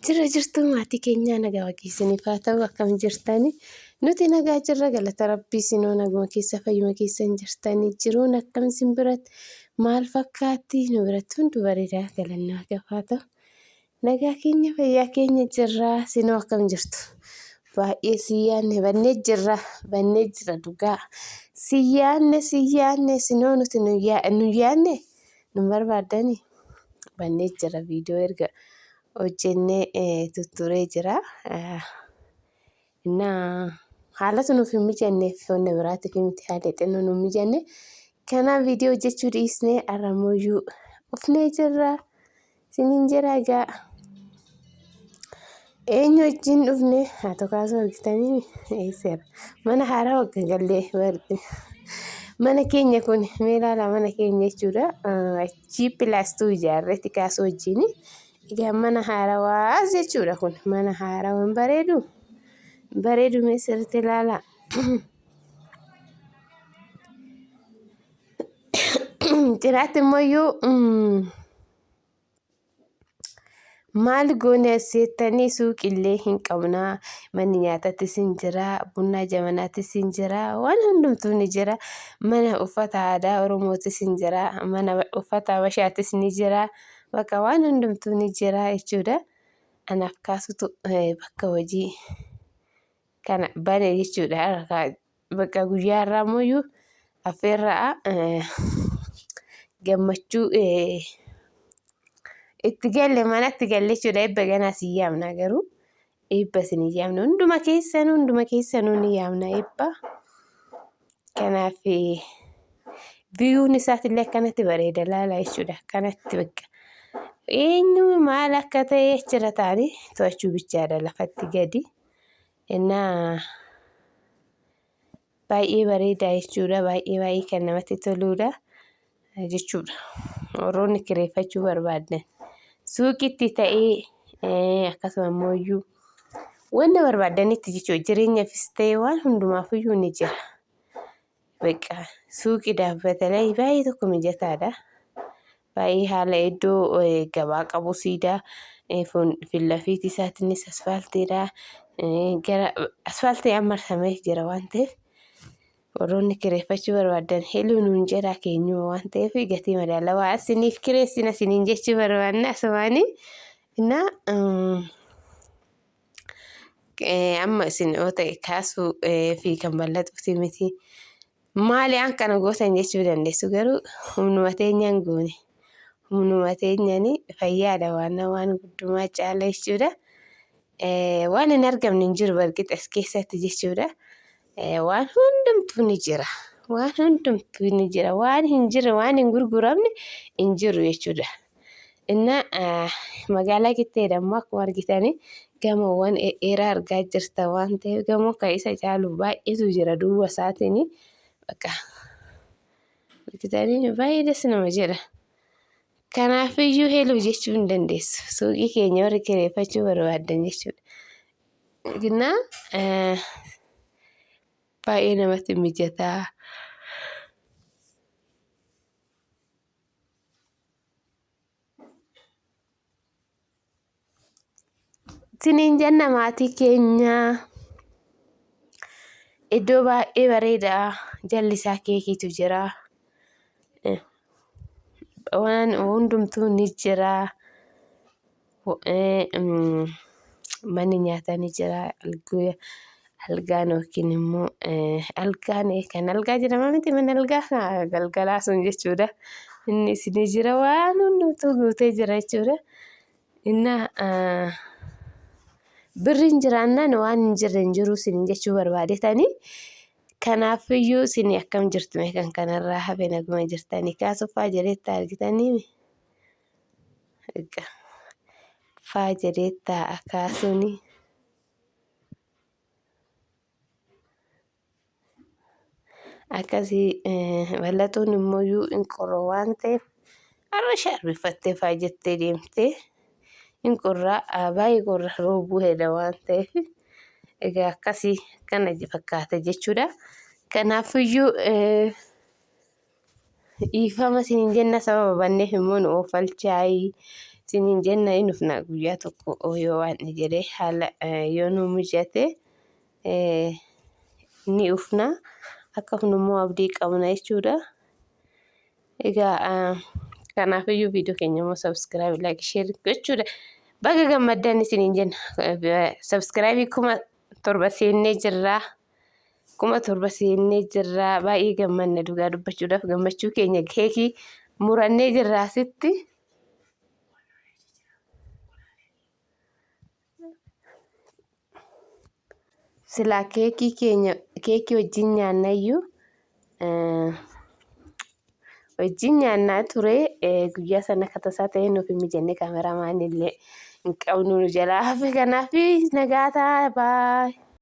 Jira jirtu maatii keenya nagaa waaqessaniif haa ta'u akkam jirtani? Nuti nagaa jirra galata Rabbii sinoo naguma keessa fayyuma keessan jirtanii jiruun akkam isin biratti maal fakkaatti? Nu biratti hundi bareedaa galanni Waaqaaf haa ta'u. Nagaa keenya fayyaa keenya jirra sinoo akkam jirtu? Baay'ee siyyaanne bannee jira dhugaa. Siyyaanne sinoo nuti nu yaanne nu barbaadani bannee jira viidiyoo erga hojjennee tutturee jira. Haalatu nuuf hin mijanneef wanna biraatiif miti haala xinnoo nuuf mijanne. Kanaaf viidiyoo hojjechuu dhiisnee har'ammoo ufnee jirra. Isiniin jira egaa eenyu wajjin dhufne haa ta'u kaasuu argitanii eesseera. Mana haaraa wagga gallee mana keenya kun mee ilaala mana keenya jechuudha. Achii pilaastuu ijaarreetti kaasuu wajjin. Egaa mana haarawaa jechuudha kun mana haarawaan bareedu mee sirriitti ilaala. Jiraatti immoo maal goone seettanii suuqillee hin qabnaa. Manni nyaatattis hin jira, bunna jamanaattis hin jira, waan hundumtuu ni jira. Mana uffata aadaa Oromootis hin jira, mana uffata Habashaattis ni jira. Bakka waan hundumtuu ni jira jechuudha. Anaaf kaasutu bakka hojii kana bane jechuudha. Bakka guyyaa irraa immoo affeerraa gammachuu itti galle manatti galle jechuudha. Eebba ganaa si yaamna garuu eebba sin yaamna hunduma keessanuu ni yaamna eebba. Kanaaf biyyoon isaatillee akkanatti bareeda laala jechuudha. Kanatti bakka eenyu maal akka ta'e jira taane to'achuu bichaadha lafatti gadi. Innaa baay'ee bareeda jechuudha. Baay'ee kan namatti toludha jechuudha. Warroonni kireeffachuu barbaadan suuqitti ta'ee akkasuma immoo wanna barbaadanitti jechuudha. Jireenyaafis ta'ee waan hundumaafiyyuu ni jira. Bakka suuqii dhaabbatallee baay'ee tokko mijataadha. Baay'ee haala iddoo gabaa qabu siidaa filafiiti isaatiinis asfaaltiidha. Gara asfaaltii marsamee jira waan ta'eef warroonni kireeffachuu barbaadan heluu nuun jedhaa keenyuma waan ta'eef gatii madaalawaa isiniif kireessina isiniin jechuu barbaanna asumaanii. Innaa amma isin yoo ta'e kaasuu fi kan bal'atuuti miti. Maali aan kana gootan jechuu dandeessu garuu humnuma teenyaan goone. Humnuma teenyaan fayyaadha waan guddumaa caala jechuudha. Waan hin argamne hin jiru barqixas as keessatti jechuudha. Waan hundumtuu ni jira. Waan hin jirre waan hin gurguramne hin jiru jechuudha. Innaa magaalaa qixxeedha immoo akkuma argitanii gamoowwan dheeraa argaa jirta waan ta'eef gamoo kan isa caalu baay'eetu jira duuba isaatiin. Bakka argitanii baay'ee des nama jedha. Kanaafiyyuu heluu jechuu hin dandeessu. Suuqii keenya warri kireeffachuu barbaadan jechuudha. Innaa baay'ee namatti mijataa. Isiniin jenna maatii keenya iddoo baay'ee bareedaa jallisaa keekiitu jira. Waan hundumtuu ni jira. Manni nyaataa ni jira. Algaan yookiin immoo algaan kan algaa jedhama miti mana algaa galgalaa sun jechuudha. Innis ni jira waan hundumtuu guutee jira jechuudha. Innaa birriin jiraannaan waan hin jirre hin jiru isiniin jechuu barbaadetanii. Kanaafiyyuu isin akkam jirtu kan kanarraa hafe naguma jirtanii kaasuuf faajireetta argitanii. Faajireetta akaasuuni. Akkasii bal'atuun immoo hin qorroo waan ta'eef har'a sharbifattee faajettee deemtee hin qorraa baay'ee qorra roobuu hedha waan ta'eef egaa akkasii kana fakkaata jechuudha. Kanaafiyyuu dhiifama isiniin jenna sababa banneef immoo nu oofalchaayii sinin jenna inni ufna guyyaa tokko yoo waan jedhee haala yoo nu mijate ni ufna akka ufnummoo abdii qabna jechuudha. Egaa kanaafiyyuu viidiyoo keenya immoo subscribe like share gochuudha. Baga gammaddan isiniin jenna. Subscribe kuma 7 seennee jirra. Kuma 7 seennee jirra. Baay'ee gammanna dhugaa dubbachuudhaaf gammachuu keenya keekii murannee jirra asitti. Sila keekii wajjin nyaannayyuu wajjin nyaannaa ture guyyaa sana akka tasaa ta'e nuuf hin mijannee kaameramaan illee hin qabnu nu jalaa hafe kanaaf nagaa ta'a baay.